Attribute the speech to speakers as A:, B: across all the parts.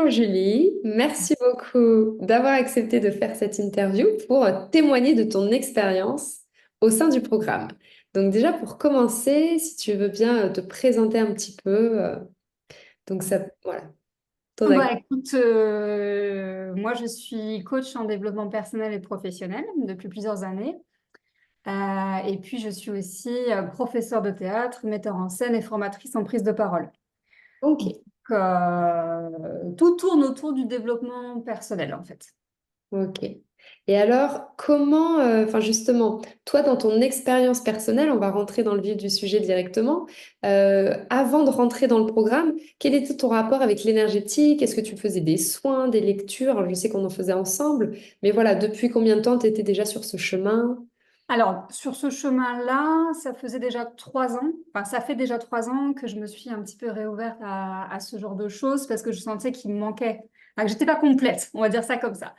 A: Bonjour Julie, merci beaucoup d'avoir accepté de faire cette interview pour témoigner de ton expérience au sein du programme. Donc déjà pour commencer, si tu veux bien te présenter un petit peu, donc ça, voilà, ton
B: Bah,
A: acte.
B: écoute, moi je suis coach en développement personnel et professionnel depuis plusieurs années. Et puis je suis aussi professeure de théâtre, metteur en scène et formatrice en prise de parole.
A: Ok,
B: Donc, tout tourne autour du développement personnel en fait.
A: ok. Et alors, comment, enfin justement, toi dans ton expérience personnelle, on va rentrer dans le vif du sujet directement. Avant de rentrer dans le programme, quel était ton rapport avec l'énergétique? Est-ce que tu faisais des soins, des lectures? Alors, je sais qu'on en faisait ensemble, mais voilà, depuis combien de temps tu étais déjà sur ce chemin?
B: Alors, sur ce chemin-là, ça faisait déjà 3 ans, enfin, ça fait déjà 3 ans que je me suis un petit peu réouverte à ce genre de choses parce que je sentais qu'il me manquait, enfin, que j'étais pas complète, on va dire ça comme ça.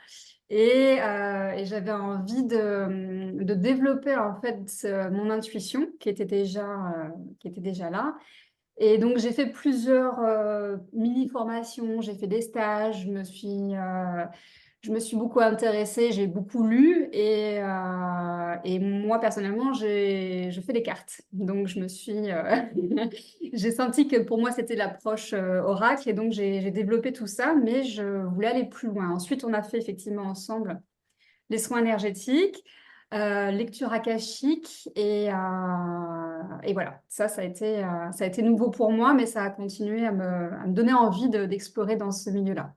B: Et j'avais envie de développer en fait mon intuition qui était déjà là. Et donc, j'ai fait plusieurs mini-formations, j'ai fait des stages, je me suis beaucoup intéressée, j'ai beaucoup lu et moi personnellement, je fais des cartes. Donc j'ai senti que pour moi c'était l'approche oracle et donc j'ai développé tout ça, mais je voulais aller plus loin. Ensuite, on a fait effectivement ensemble les soins énergétiques, lecture akashique et voilà. Ça a été nouveau pour moi, mais ça a continué à me donner envie d'explorer dans ce milieu-là.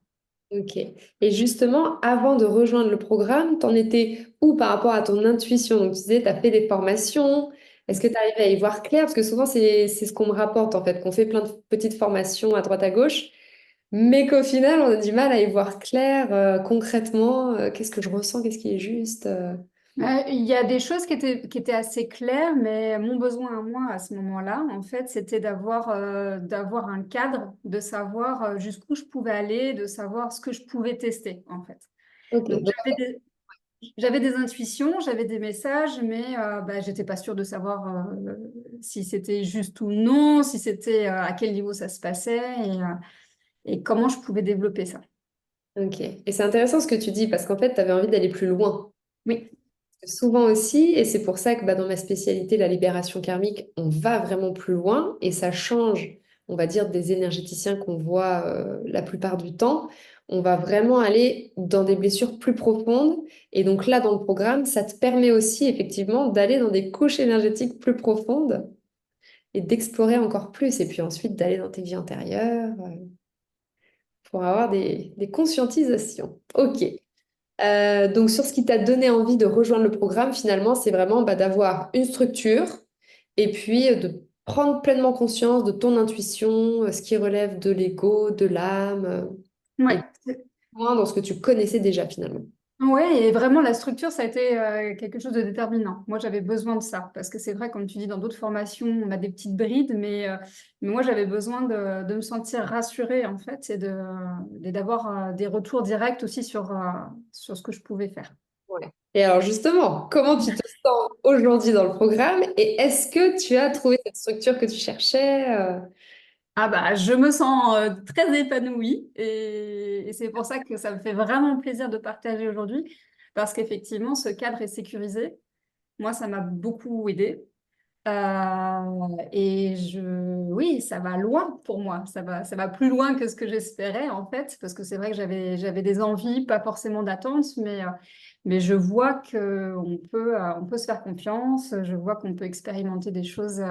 A: Ok. Et justement, avant de rejoindre le programme, t'en étais où par rapport à ton intuition? Donc, tu disais, tu as fait des formations. Est-ce que tu arrives à y voir clair? Parce que souvent, c'est ce qu'on me rapporte, en fait, qu'on fait plein de petites formations à droite à gauche, mais qu'au final, on a du mal à y voir clair, concrètement, qu'est-ce que je ressens, qu'est-ce qui est juste.
B: Il y a des choses qui étaient assez claires, mais mon besoin à moi à ce moment-là, en fait, c'était d'avoir un cadre, de savoir jusqu'où je pouvais aller, de savoir ce que je pouvais tester, en fait.
A: Ok.
B: Donc,
A: Donc,
B: j'avais des intuitions, j'avais des messages, mais bah, j'étais pas sûre de savoir si c'était juste ou non, si c'était à quel niveau ça se passait et comment je pouvais développer ça.
A: ok. Et c'est intéressant ce que tu dis, parce qu'en fait, tu avais envie d'aller plus loin.
B: Oui.
A: Souvent aussi, et c'est pour ça que dans ma spécialité, la libération karmique, on va vraiment plus loin et ça change, on va dire, des énergéticiens qu'on voit la plupart du temps. On va vraiment aller dans des blessures plus profondes. Et donc là, dans le programme, ça te permet aussi effectivement d'aller dans des couches énergétiques plus profondes et d'explorer encore plus. Et puis ensuite, d'aller dans tes vies antérieures pour avoir des conscientisations. Ok. Donc, sur ce qui t'a donné envie de rejoindre le programme, finalement, c'est vraiment d'avoir une structure et puis de prendre pleinement conscience de ton intuition, ce qui relève de l'ego, de l'âme, et
B: Ouais.
A: moins dans ce que tu connaissais déjà finalement.
B: Ouais, et vraiment la structure, ça a été quelque chose de déterminant. Moi, j'avais besoin de ça parce que c'est vrai, comme tu dis, dans d'autres formations, on a des petites brides, mais moi, j'avais besoin de me sentir rassurée en fait et d'avoir des retours directs aussi sur ce que je pouvais faire.
A: Ouais. Et alors justement, comment tu te sens aujourd'hui dans le programme et est-ce que tu as trouvé cette structure que tu cherchais
B: Ah bah, je me sens très épanouie et c'est pour ça que ça me fait vraiment plaisir de partager aujourd'hui parce qu'effectivement, ce cadre est sécurisé. Moi, ça m'a beaucoup aidé. Oui, ça va loin pour moi. Ça va plus loin que ce que j'espérais en fait, parce que c'est vrai que j'avais des envies, pas forcément d'attente, mais je vois que on peut se faire confiance. Je vois qu'on peut expérimenter des choses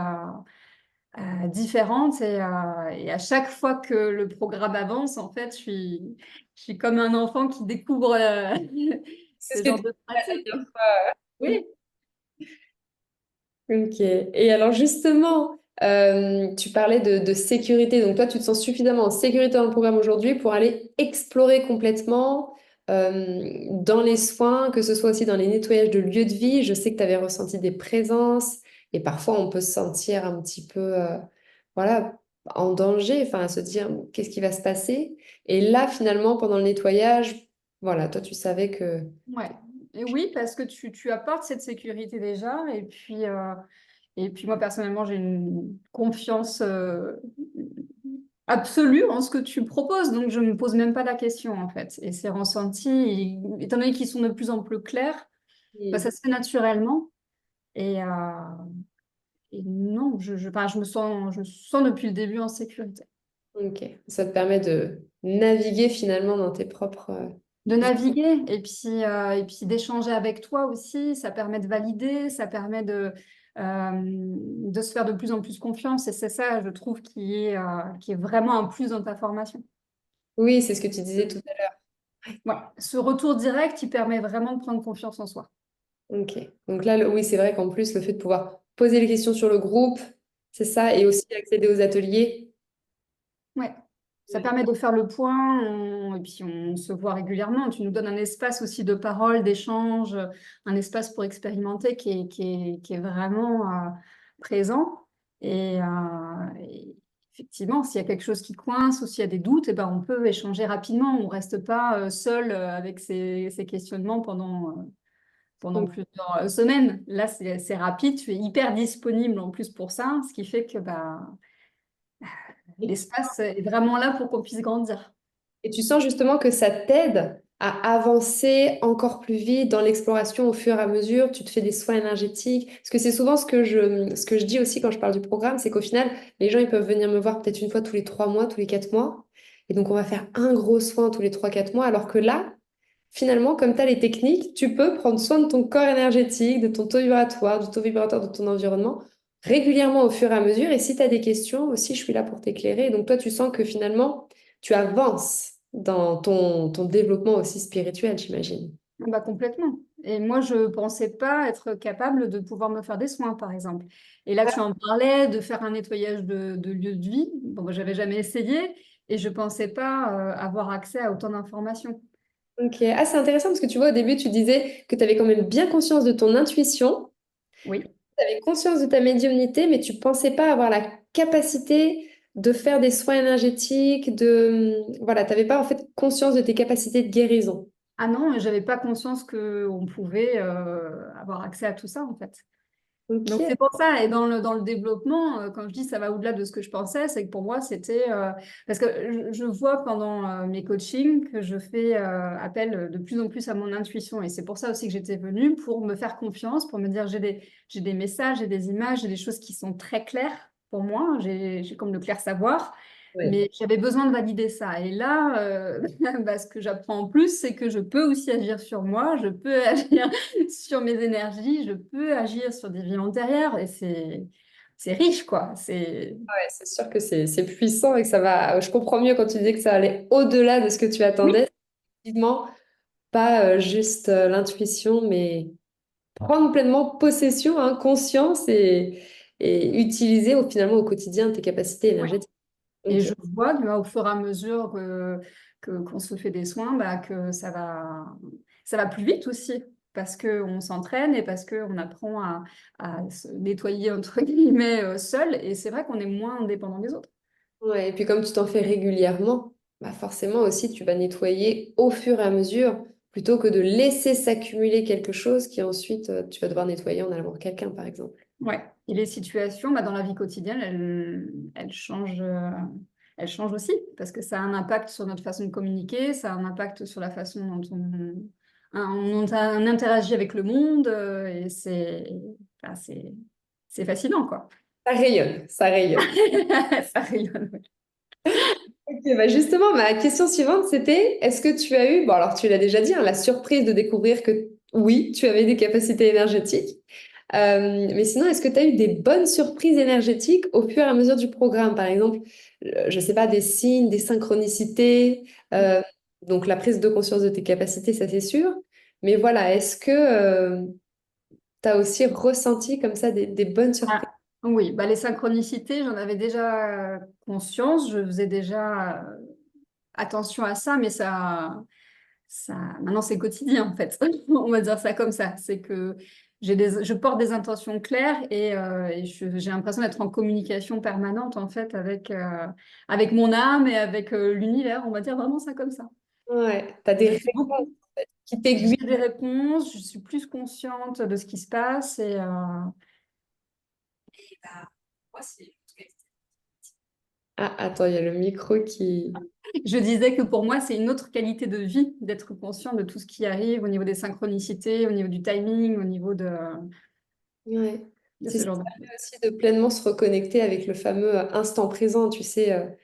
B: différentes et à chaque fois que le programme avance, en fait, je suis comme un enfant qui découvre
A: C'est ce
B: ce
A: que tu
B: genre de
A: disais la
B: pratique.
A: dernière fois.
B: Oui.
A: Ok. Et alors justement, tu parlais de sécurité. Donc toi, tu te sens suffisamment en sécurité dans le programme aujourd'hui pour aller explorer complètement dans les soins, que ce soit aussi dans les nettoyages de lieux de vie. Je sais que tu avais ressenti des présences et parfois on peut se sentir un petit peu, voilà, en danger, enfin à se dire qu'est-ce qui va se passer. Et là, finalement, pendant le nettoyage, voilà, toi, tu savais que...
B: Ouais. Et oui, parce que tu apportes cette sécurité déjà. Et puis moi, personnellement, j'ai une confiance absolu en ce que tu proposes, donc je ne me pose même pas la question en fait. Et ces ressentis, étant donné qu'ils sont de plus en plus clairs, bah, ça
A: Mm.
B: se fait naturellement. Et, non, enfin, je me sens depuis le début en sécurité.
A: Ok, ça te permet de naviguer finalement dans tes propres...
B: De naviguer et puis d'échanger avec toi aussi, ça permet de valider, ça permet de se faire de plus en plus confiance. Et c'est ça, je trouve, qui est vraiment un plus dans ta formation.
A: Oui, c'est ce que tu disais tout à l'heure.
B: Ouais. Ce retour direct, il permet vraiment de prendre confiance en soi.
A: Ok, donc là, oui, c'est vrai qu'en plus, le fait de pouvoir poser les questions sur le groupe, c'est ça, et aussi accéder aux ateliers.
B: Ouais. Ça
A: Ouais.
B: permet de faire le point et puis on se voit régulièrement. Tu nous donnes un espace aussi de parole, d'échange, un espace pour expérimenter qui est vraiment présent. Et effectivement, s'il y a quelque chose qui coince ou s'il y a des doutes, eh ben, on peut échanger rapidement. On ne reste pas seul avec ces questionnements pendant
A: Donc,
B: plusieurs semaines. Là, c'est rapide, tu es hyper disponible en plus pour ça, ce qui fait que bah, l'espace est vraiment là pour qu'on puisse grandir.
A: et tu sens justement que ça t'aide à avancer encore plus vite dans l'exploration au fur et à mesure. Tu te fais des soins énergétiques. Parce que c'est souvent ce que je dis aussi quand je parle du programme, c'est qu'au final, les gens, ils peuvent venir me voir peut-être une fois tous les 3 mois, tous les 4 mois. Et donc, on va faire un gros soin tous les 3, 4 mois. Alors que là, finalement, comme tu as les techniques, tu peux prendre soin de ton corps énergétique, de ton taux vibratoire, du taux vibratoire de ton environnement régulièrement au fur et à mesure. Et si tu as des questions aussi, je suis là pour t'éclairer. Et donc, toi, tu sens que finalement, tu avances dans ton développement aussi spirituel, j'imagine.
B: Ah bah complètement. Et moi, je pensais pas être capable de pouvoir me faire des soins, par exemple. Et là, tu en parlais de faire un nettoyage de lieu de vie. Bon, bah, j'avais jamais essayé et je pensais pas avoir accès à autant d'informations.
A: Ok. Ah, c'est intéressant parce que tu vois, au début, tu disais que tu avais quand même bien conscience de ton intuition,
B: Oui.
A: tu avais conscience de ta médiumnité, mais tu pensais pas avoir la capacité de faire des soins énergétiques, Voilà, tu n'avais pas en fait conscience de tes capacités de guérison.
B: Ah non, j'avais pas conscience qu'on pouvait avoir accès à tout ça, en fait. Donc
A: Ok.
B: c'est pour ça, et dans le développement, quand je dis ça va au-delà de ce que je pensais, c'est que pour moi c'était parce que je vois pendant mes coachings que je fais appel de plus en plus à mon intuition, et c'est pour ça aussi que j'étais venue pour me faire confiance, pour me dire j'ai des messages, j'ai des images, j'ai des choses qui sont très claires pour moi, j'ai comme le clair savoir.
A: Ouais.
B: Mais j'avais besoin de valider ça. Et là, bah, ce que j'apprends en plus, c'est que je peux aussi agir sur moi, je peux agir sur mes énergies, je peux agir sur des vies antérieures et c'est riche, quoi.
A: Ouais, c'est sûr que c'est puissant et que ça va. Je comprends mieux quand tu dis que ça allait au-delà de ce que tu
B: Oui,
A: attendais. Effectivement, pas juste l'intuition, mais prendre pleinement possession, hein, conscience et utiliser finalement au quotidien tes capacités
B: ouais.
A: énergétiques.
B: Et
A: Ok.
B: je vois que, bah, au fur et à mesure qu'on se fait des soins, bah, que ça va plus vite aussi. Parce qu'on s'entraîne et parce qu'on apprend à se nettoyer, entre guillemets, seul. Et c'est vrai qu'on est moins indépendant des autres.
A: Ouais, et puis comme tu t'en fais régulièrement, bah forcément aussi tu vas nettoyer au fur et à mesure plutôt que de laisser s'accumuler quelque chose qui ensuite tu vas devoir nettoyer en allant voir quelqu'un par exemple.
B: Ouais. Et les situations, bah, dans la vie quotidienne, elles changent aussi parce que ça a un impact sur notre façon de communiquer, ça a un impact sur la façon dont on interagit avec le monde et enfin, c'est fascinant, quoi.
A: Ça rayonne, ça rayonne.
B: Ça rayonne. Ouais.
A: Ok, bah justement, ma question suivante, c'était, est-ce que tu as eu, bon alors tu l'as déjà dit, hein, la surprise de découvrir que oui, tu avais des capacités énergétiques. Mais sinon, est-ce que tu as eu des bonnes surprises énergétiques au fur et à mesure du programme? Par exemple, je ne sais pas, des signes, des synchronicités, donc la prise de conscience de tes capacités, ça c'est sûr. Mais voilà, est-ce que tu as aussi ressenti comme ça des bonnes surprises?
B: Ah, oui, bah, les synchronicités, j'en avais déjà conscience, je faisais déjà attention à ça, mais maintenant c'est quotidien en fait. On va dire ça comme ça. C'est que je porte des intentions claires et j'ai l'impression d'être en communication permanente en fait avec mon âme et avec l'univers. On va dire vraiment ça comme ça.
A: Ouais, tu as des
B: Je suis
A: réponses
B: beaucoup,
A: qui
B: j'ai
A: t'aiguillent.
B: des réponses, je suis plus consciente de ce qui se passe et bah, moi,
A: Ah, attends, il y a le micro qui...
B: Je disais que pour moi, c'est une autre qualité de vie d'être conscient de tout ce qui arrive au niveau des synchronicités, au niveau du timing, au niveau
A: Ouais.
B: de
A: C'est
B: ce
A: ça
B: genre de choses.
A: aussi de pleinement se reconnecter avec le fameux instant présent, tu sais,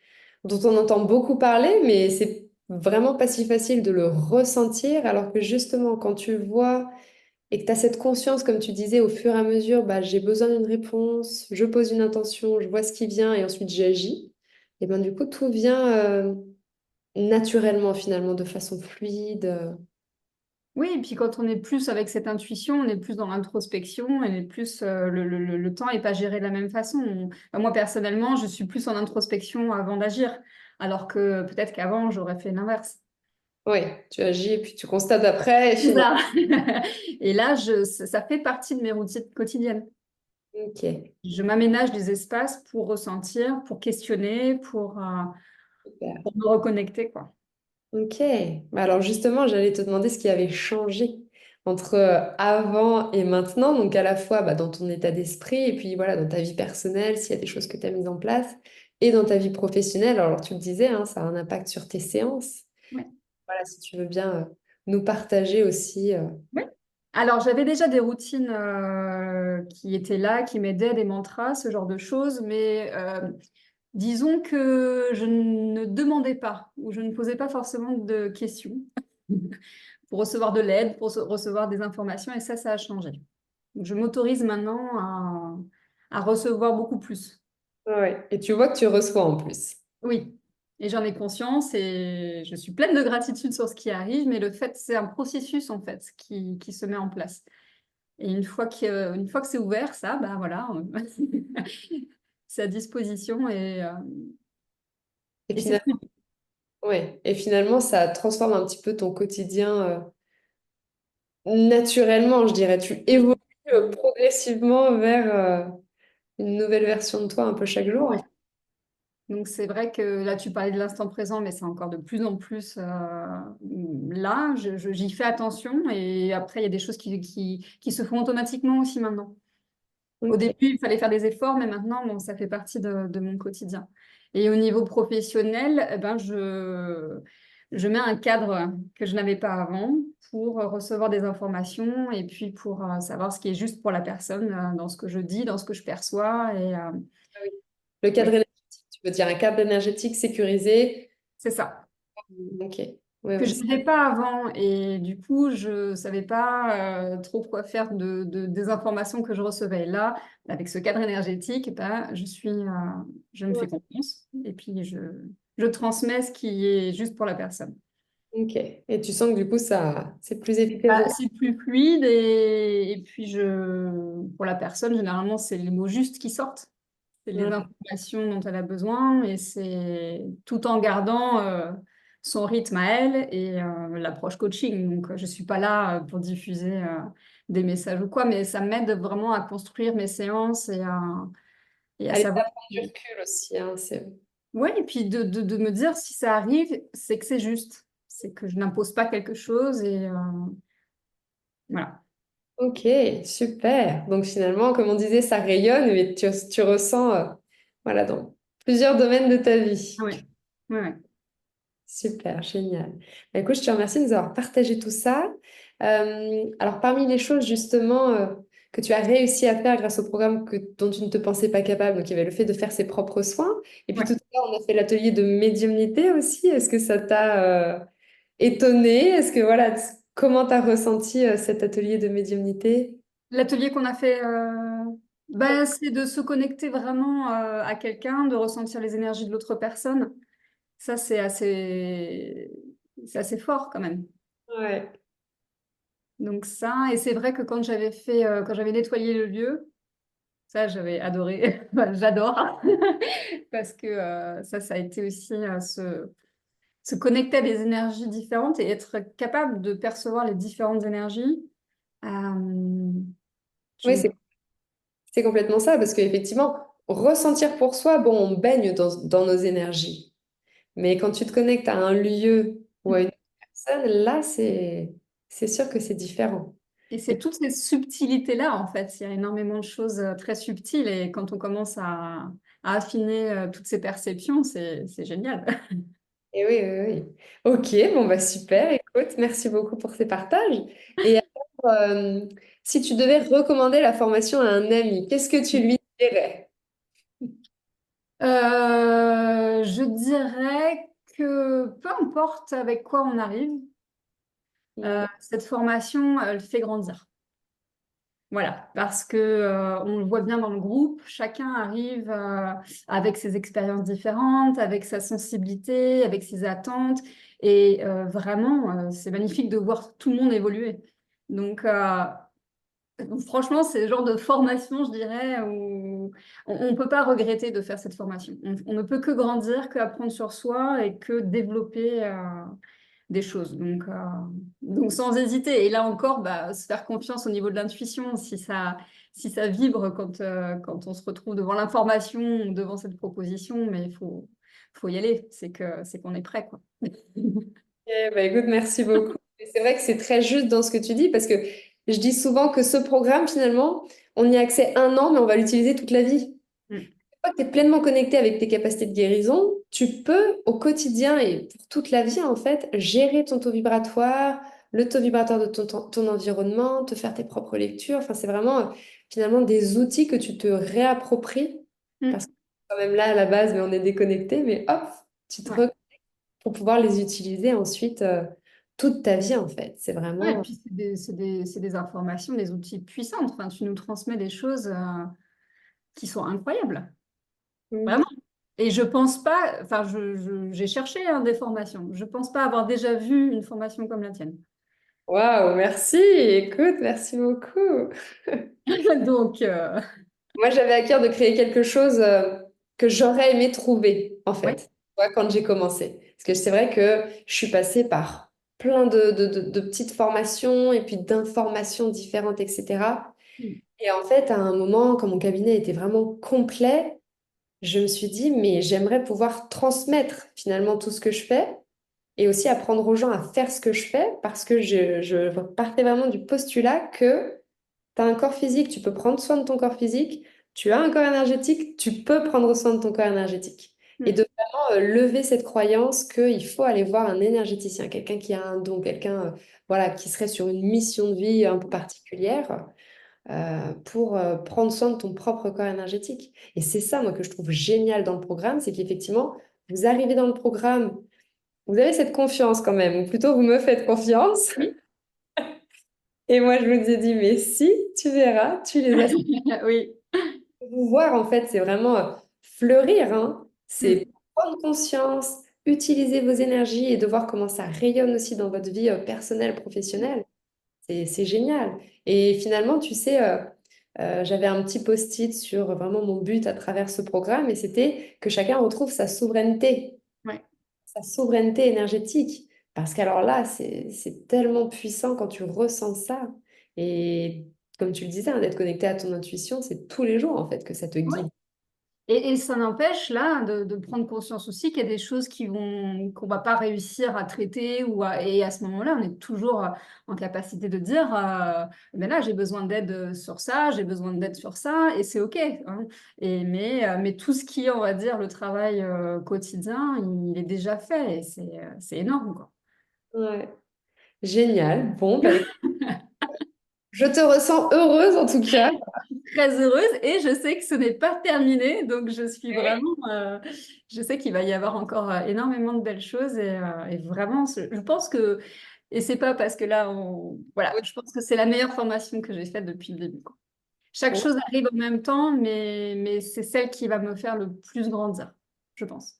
A: dont on entend beaucoup parler, mais c'est vraiment pas si facile de le ressentir, alors que justement, quand tu vois et que tu as cette conscience, comme tu disais, au fur et à mesure, bah, j'ai besoin d'une réponse, je pose une intention, je vois ce qui vient et ensuite j'agis, et ben du coup, tout vient naturellement, finalement, de façon fluide.
B: Oui, et puis quand on est plus avec cette intuition, on est plus dans l'introspection, on est plus le temps n'est pas géré de la même façon. Enfin, moi personnellement, je suis plus en introspection avant d'agir, alors que peut-être qu'avant j'aurais fait l'inverse.
A: Oui, tu agis et puis tu constates après, et
B: C'est
A: finalement,
B: ça. Et là, ça fait partie de mes routines quotidiennes.
A: ok,
B: Je m'aménage des espaces pour ressentir, pour questionner,
A: super.
B: pour me reconnecter, quoi.
A: Ok. Bah alors justement, j'allais te demander ce qui avait changé entre avant et maintenant, donc à la fois bah, dans ton état d'esprit et puis voilà, dans ta vie personnelle, s'il y a des choses que tu as mises en place, et dans ta vie professionnelle. Alors tu le disais, hein, ça a un impact sur tes séances.
B: Ouais.
A: Voilà, si tu veux bien nous partager aussi.
B: Ouais. Alors, j'avais déjà des routines qui étaient là, qui m'aidaient, des mantras, ce genre de choses, mais disons que je ne demandais pas ou je ne posais pas forcément de questions pour recevoir de l'aide, pour recevoir des informations, et ça a changé. Donc, je m'autorise maintenant à recevoir beaucoup plus.
A: Ouais. Et tu vois que tu reçois en plus.
B: Oui, et j'en ai conscience et je suis pleine de gratitude sur ce qui arrive, mais le fait, c'est un processus en fait qui se met en place. Et une fois que c'est ouvert, ça, ben voilà, c'est à disposition
A: Et
B: et c'est
A: finalement,
B: fluide.
A: ouais. Et finalement, ça transforme un petit peu ton quotidien naturellement, je dirais. Tu évolues progressivement vers une nouvelle version de toi un peu chaque jour.
B: Ouais. Donc c'est vrai que là, tu parlais de l'instant présent, mais c'est encore de plus en plus là. J'y fais attention et après, il y a des choses qui se font automatiquement aussi maintenant. Au
A: Ok.
B: début, il fallait faire des efforts, mais maintenant, bon, ça fait partie de mon quotidien. Et au niveau professionnel, eh ben, je mets un cadre que je n'avais pas avant pour recevoir des informations et puis pour savoir ce qui est juste pour la personne dans ce que je dis, dans ce que je perçois.
A: Ah oui. Le cadre
B: Oui,
A: énergétique, tu veux dire un cadre énergétique sécurisé.
B: c'est ça.
A: Ok. Oui,
B: Que
A: oui.
B: je ne savais pas avant. Et du coup, je ne savais pas trop quoi faire des informations que je recevais. Là, avec ce cadre énergétique, ben, je me fais
A: Ouais.
B: confiance et puis je transmets ce qui est juste pour la personne.
A: Ok. Et tu sens que du coup, ça, c'est plus efficace
B: Bah,
A: aussi.
B: c'est plus fluide et puis pour la personne, généralement, c'est les mots justes qui sortent. C'est les
A: Ouais.
B: informations dont elle a besoin et c'est tout en gardant son rythme à elle et l'approche coaching. Donc, je suis pas là pour diffuser des messages ou quoi, mais ça m'aide vraiment à construire mes séances et à
A: Allez, ça
B: savoir.
A: prend du recul aussi, hein, c'est...
B: Ouais, et puis de me dire si ça arrive, c'est que c'est juste. C'est que je n'impose pas quelque chose et voilà.
A: Ok, super. Donc finalement, comme on disait, ça rayonne, mais tu ressens voilà, dans plusieurs domaines de ta
B: Ah
A: vie.
B: ouais. Ouais, ouais.
A: Super, génial. Bah, écoute, je te remercie de nous avoir partagé tout ça. Alors, parmi les choses justement que tu as réussi à faire grâce au programme dont tu ne te pensais pas capable, donc il y avait le fait de faire ses propres soins. Et puis
B: Ouais.
A: tout à l'heure, on a fait l'atelier de médiumnité aussi. Est-ce que ça t'a étonné? Est-ce que voilà, comment tu as ressenti cet atelier de médiumnité?
B: L'atelier qu'on a fait, bah, c'est de se connecter vraiment à quelqu'un, de ressentir les énergies de l'autre personne. Ça, c'est assez fort quand même.
A: Ouais.
B: Donc ça, et c'est vrai que quand j'avais nettoyé le lieu, ça, j'avais adoré. Enfin, j'adore parce que ça a été aussi se connecter à des énergies différentes et être capable de percevoir les différentes énergies. Euh, je
A: Oui,
B: ne-
A: c'est complètement ça, parce qu'effectivement, ressentir pour soi, bon, on baigne dans nos énergies. Mais quand tu te connectes à un lieu ou à une personne, là, c'est sûr que c'est différent.
B: Et c'est
A: Et
B: toutes ces subtilités-là, en fait. Il y a énormément de choses très subtiles et quand on commence à affiner toutes ces perceptions, c'est génial.
A: Et oui, oui, oui. Ok, bon, bah super. Écoute, merci beaucoup pour ces partages. Et alors, si tu devais recommander la formation à un ami, qu'est-ce que tu lui dirais?
B: Je dirais que peu importe avec quoi on arrive,
A: Mm.
B: cette formation, elle fait grandir. Voilà, parce que on le voit bien dans le groupe, chacun arrive avec ses expériences différentes, avec sa sensibilité, avec ses attentes, et vraiment, c'est magnifique de voir tout le monde évoluer. Donc, franchement, c'est le genre de formation, je dirais, où on ne peut pas regretter de faire cette formation. On ne peut que grandir, que apprendre sur soi et que développer des choses. Donc, sans hésiter. Et là encore, bah, se faire confiance au niveau de l'intuition, si ça vibre quand on se retrouve devant l'information ou devant cette proposition, mais faut y aller. C'est qu'on est prêt, quoi.
A: Ok, bah écoute, merci beaucoup. Et c'est vrai que c'est très juste dans ce que tu dis parce que je dis souvent que ce programme, finalement, on y a accès un an, mais on va l'utiliser toute la vie.
B: Mm.
A: Une fois que tu es pleinement connecté avec tes capacités de guérison, tu peux au quotidien et pour toute la vie, en fait, gérer ton taux vibratoire, le taux vibratoire de ton environnement, te faire tes propres lectures. Enfin, c'est vraiment finalement des outils que tu te réappropries parce
B: Mm.
A: que quand même là à la base, mais on est déconnecté, mais hop, tu te
B: Ouais.
A: pour pouvoir les utiliser ensuite toute ta vie, en fait. C'est
B: Ouais, et
A: vraiment...
B: puis c'est des informations, des outils puissants. Enfin, tu nous transmets des choses qui sont incroyables, vraiment. Et je pense pas, enfin, j'ai cherché hein, des formations. Je pense pas avoir déjà vu une formation comme la tienne.
A: Waouh, merci. Écoute, merci beaucoup.
B: Donc,
A: Moi, j'avais à cœur de créer quelque chose que j'aurais aimé trouver, en
B: ouais.
A: fait, tu vois, quand j'ai commencé. Parce que c'est vrai que je suis passée par plein de petites formations et puis d'informations différentes, etc. Et en fait, à un moment, quand mon cabinet était vraiment complet, je me suis dit, mais j'aimerais pouvoir transmettre finalement tout ce que je fais et aussi apprendre aux gens à faire ce que je fais parce que je partais vraiment du postulat que tu as un corps physique, tu peux prendre soin de ton corps physique, tu as un corps énergétique, tu peux prendre soin de ton corps énergétique. Et
B: Mm.
A: de vraiment lever cette croyance qu'il faut aller voir un énergéticien, quelqu'un qui a un don, quelqu'un voilà, qui serait sur une mission de vie un peu particulière pour prendre soin de ton propre corps énergétique. Et c'est ça, moi, que je trouve génial dans le programme, c'est qu'effectivement, vous arrivez dans le programme, vous avez cette confiance quand même, ou plutôt vous me faites confiance.
B: Oui.
A: Et moi, je me dis, mais si, tu verras, tu les as.
B: Oui.
A: Vous voir, en fait, c'est vraiment fleurir, hein. C'est
B: Mm.
A: prendre conscience, utiliser vos énergies et de voir comment ça rayonne aussi dans votre vie personnelle, professionnelle. C'est génial. Et finalement, tu sais, j'avais un petit post-it sur vraiment mon but à travers ce programme et c'était que chacun retrouve
B: Ouais.
A: sa souveraineté énergétique. Parce qu'alors là, c'est tellement puissant quand tu ressens ça. Et comme tu le disais, hein, d'être connecté à ton intuition, c'est tous les jours en fait que ça te
B: Ouais.
A: guide.
B: Et ça n'empêche là de prendre conscience aussi qu'il y a des choses qu'on va pas réussir à traiter et à ce moment-là, on est toujours en capacité de dire, mais là j'ai besoin d'aide sur ça, j'ai besoin d'aide sur ça, et c'est OK, hein. Mais tout ce qui est, on va dire, le travail quotidien, il est déjà fait et c'est énorme, quoi.
A: Ouais. Génial. Bon, bah, écoute, je te ressens heureuse en tout cas.
B: Très heureuse et je sais que ce n'est pas terminé, donc je suis vraiment, je sais qu'il va y avoir encore énormément de belles choses et vraiment, je pense que, et c'est pas parce que là, voilà, je pense que c'est la meilleure formation que j'ai faite depuis le début, quoi. Chaque
A: Oui.
B: chose arrive en même temps, mais c'est celle qui va me faire le plus grandir, je pense.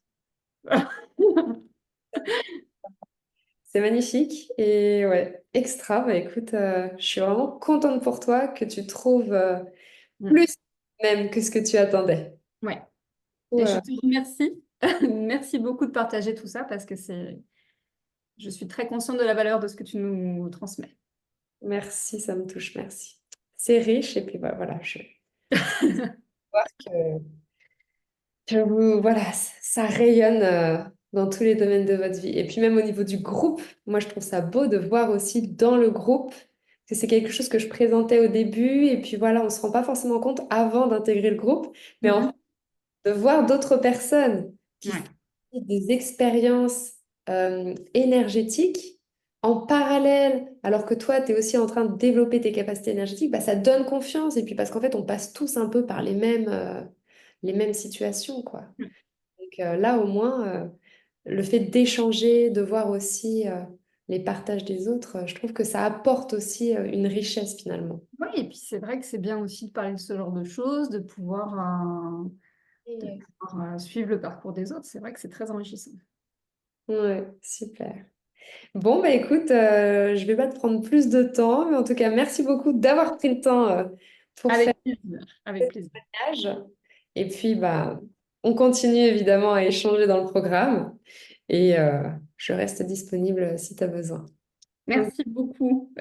A: C'est magnifique et ouais, extra. Bah, écoute, je suis vraiment contente pour toi que tu trouves
B: Mm.
A: plus même que ce que tu attendais.
B: Ouais. Et je
A: Ouais,
B: te remercie. Merci beaucoup de partager tout ça parce que je suis très consciente de la valeur de ce que tu nous transmets.
A: merci, ça me touche, merci. C'est riche et puis bah, voilà, je vois que voilà, ça rayonne dans tous les domaines de votre vie. Et puis même au niveau du groupe, moi je trouve ça beau de voir aussi dans le groupe que c'est quelque chose que je présentais au début et puis voilà, on ne se rend pas forcément compte avant d'intégrer le groupe, mais en
B: Mhm.
A: de voir d'autres personnes qui font
B: Ouais.
A: des expériences énergétiques en parallèle, alors que toi, tu es aussi en train de développer tes capacités énergétiques, bah, ça donne confiance. Et puis parce qu'en fait, on passe tous un peu par les mêmes situations, quoi. Donc là, au moins, le fait d'échanger, de voir aussi les partages des autres, je trouve que ça apporte aussi une richesse finalement.
B: Oui, et puis c'est vrai que c'est bien aussi de parler de ce genre de choses, de
A: Ouais.
B: pouvoir suivre le parcours des autres. C'est vrai que c'est très enrichissant.
A: Ouais, super. Bon, bah écoute, je vais pas te prendre plus de temps, mais en tout cas, merci beaucoup d'avoir pris le temps pour faire
B: Avec plaisir, avec
A: ce
B: plaisir.
A: stage. Et puis, bah, on continue évidemment à échanger dans le programme et je reste disponible si tu as besoin. Ok.
B: Merci beaucoup.